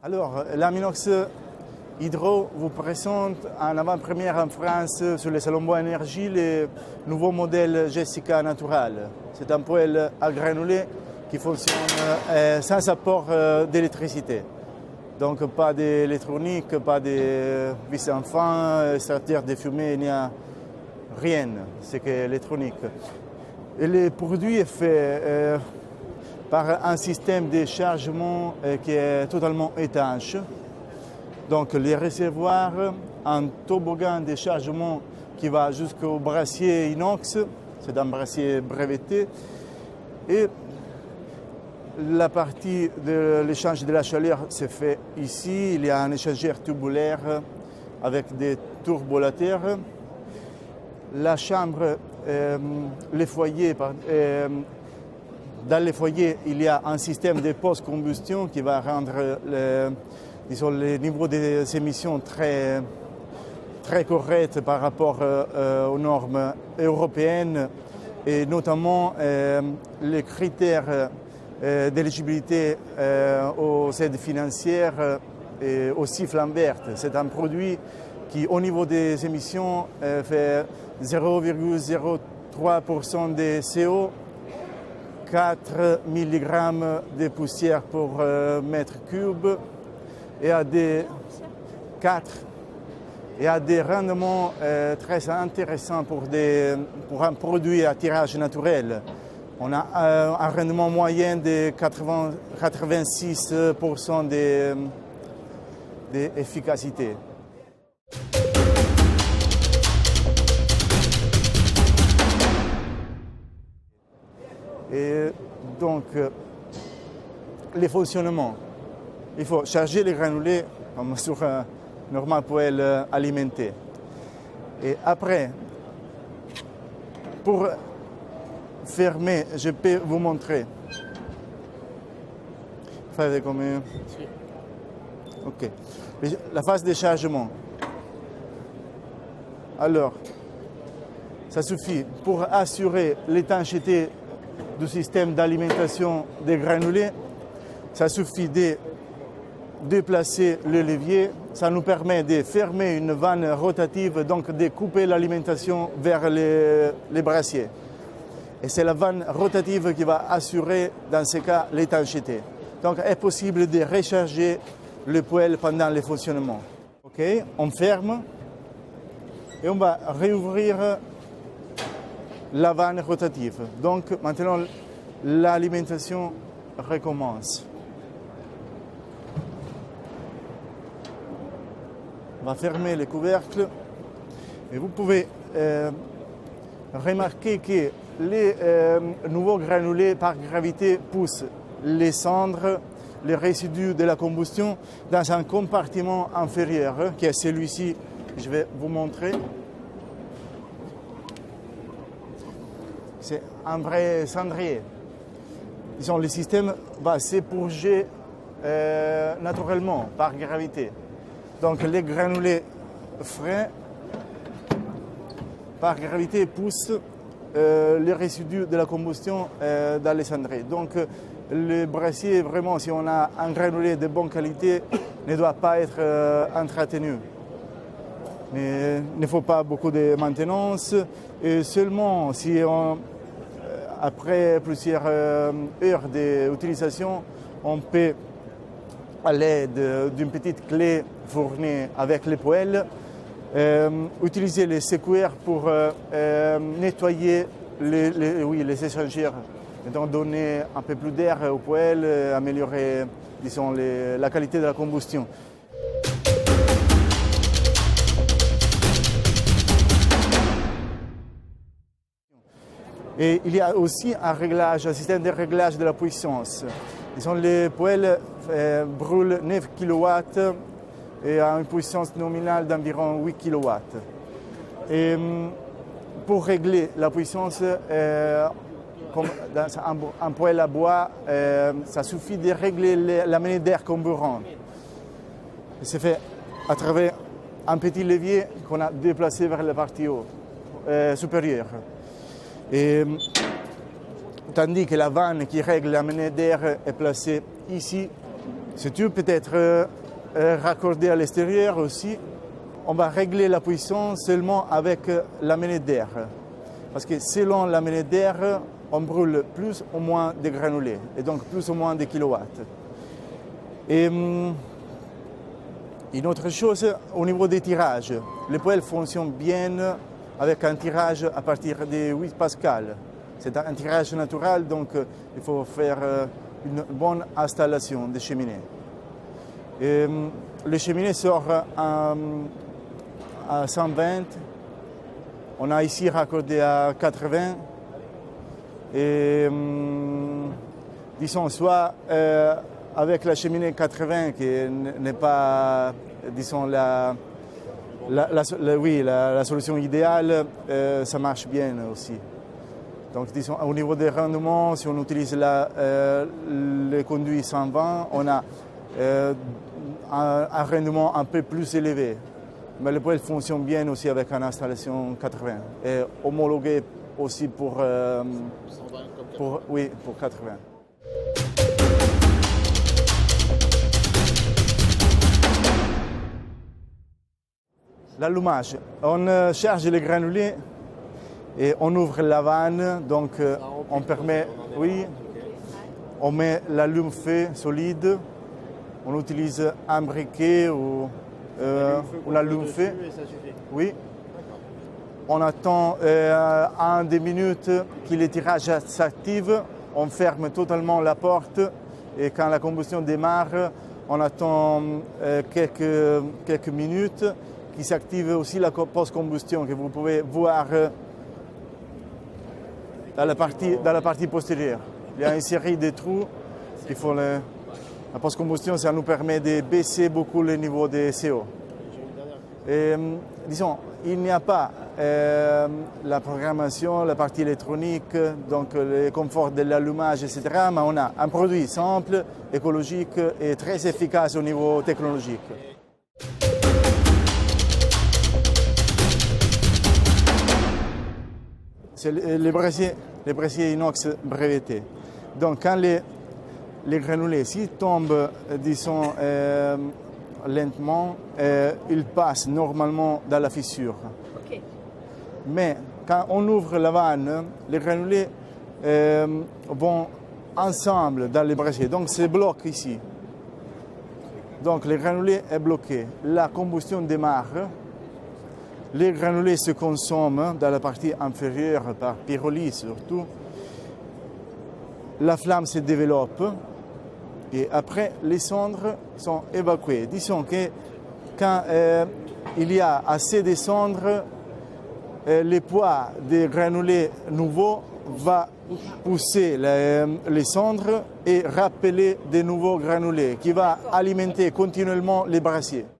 Alors, l'Aminox Hydro vous présente en avant-première en France sur le Salon Bois Énergie le nouveau modèle Jessica Natural. C'est un poêle à granulés qui fonctionne sans apport d'électricité. Donc pas d'électronique, pas de vis enfants, sortir de fumée, il n'y a rien, c'est que électronique. Et le produit est fait par un système de chargement qui est totalement étanche. Donc les réservoirs, un toboggan de chargement qui va jusqu'au brassier inox, c'est un brassier breveté, et la partie de l'échange de la chaleur se fait ici. Il y a un échangeur tubulaire avec des turbolateurs. La chambre, les foyers, dans les foyers, il y a un système de post-combustion qui va rendre le niveau des émissions très correct par rapport aux normes européennes et notamment les critères d'éligibilité aux aides financières et aussi flamme verte. C'est un produit qui, au niveau des émissions, fait 0,03% de CO, 4 mg de poussière pour mètre cube et a des rendements très intéressants pour un produit à tirage naturel. On a un rendement moyen de 86% d'efficacité. Et donc, les fonctionnements. Il faut charger les granulés comme sur un normal poêle alimenté. Et après, pour fermer, je peux vous montrer. Faites comme... Ok. La phase de chargement. Alors, ça suffit pour assurer l'étanchéité du système d'alimentation des granulés. Ça suffit de déplacer le levier. Ça nous permet de fermer une vanne rotative, donc de couper l'alimentation vers les brassiers. Et c'est la vanne rotative qui va assurer, dans ce cas, l'étanchéité. Donc, il est possible de recharger le poêle pendant le fonctionnement. OK, on ferme et on va réouvrir la vanne rotative. Donc, maintenant, l'alimentation recommence. On va fermer les couvercles et vous pouvez remarquer que les nouveaux granulés par gravité poussent les cendres, les résidus de la combustion dans un compartiment inférieur qui est celui-ci que je vais vous montrer. C'est un vrai cendrier. Disons, le système va s'épurger naturellement par gravité. Donc les granulés frais par gravité poussent les résidus de la combustion dans les cendriers. Donc le brassier, vraiment, si on a un granulé de bonne qualité, ne doit pas être entretenu. Mais il ne faut pas beaucoup de maintenance. Et seulement si après plusieurs heures d'utilisation, on peut, à l'aide d'une petite clé fournie avec les poêles, utiliser les secoueurs pour nettoyer les échangeurs, et donc donner un peu plus d'air au poêle, améliorer, disons, la qualité de la combustion. Et il y a aussi un système de réglage de la puissance. Disons, les poêles brûlent 9 kW et à une puissance nominale d'environ 8 kW. Et pour régler la puissance, comme dans un poêle à bois, ça suffit de régler l'amener d'air comburant. C'est fait à travers un petit levier qu'on a déplacé vers la partie supérieure. Et, tandis que la vanne qui règle l'amener d'air est placée ici Ce tube peut être raccordé à l'extérieur aussi. On va régler la puissance seulement avec la manette d'air. Parce que selon la manette d'air, on brûle plus ou moins de granulés, et donc plus ou moins de kilowatts. Et une autre chose, au niveau des tirages, les poêles fonctionnent bien avec un tirage à partir de 8 pascal. C'est un tirage naturel, donc il faut faire une bonne installation des cheminées. Et, le cheminée sort à 120. On a ici raccordé à 80. Et disons, soit avec la cheminée 80 qui n'est pas, disons, la solution idéale, ça marche bien aussi. Donc, disons, au niveau des rendements, si on utilise le conduit 120, on a un rendement un peu plus élevé. Mais le poêle fonctionne bien aussi avec une installation 80 et homologué aussi pour 80. L'allumage. On charge les granulés et on ouvre la vanne, donc on permet, on met l'allume-feu solide, on utilise un briquet ou un allume-feu. Oui. On attend 1-2 minutes que le tirage s'active, on ferme totalement la porte et quand la combustion démarre, on attend quelques minutes qui s'active aussi la post-combustion que vous pouvez voir dans la partie postérieure. Il y a une série de trous qu'il faut. La post-combustion, ça nous permet de baisser beaucoup le niveau de CO. Et, disons, il n'y a pas la programmation, la partie électronique, donc le confort de l'allumage, etc. Mais on a un produit simple, écologique et très efficace au niveau technologique. C'est les brassiers inox brevetés. Donc quand les granulés, s'ils tombent, disons, lentement, ils passent normalement dans la fissure. Okay. Mais quand on ouvre la vanne, les granulés vont ensemble dans les brassiers. Donc c'est bloqué ici. Donc le granulé est bloqué. La combustion démarre. Les granulés se consomment dans la partie inférieure par pyrolyse surtout. La flamme se développe et après les cendres sont évacuées. Disons que quand il y a assez de cendres, le poids des granulés nouveaux va pousser les cendres et rappeler de nouveaux granulés qui va alimenter continuellement les brassiers.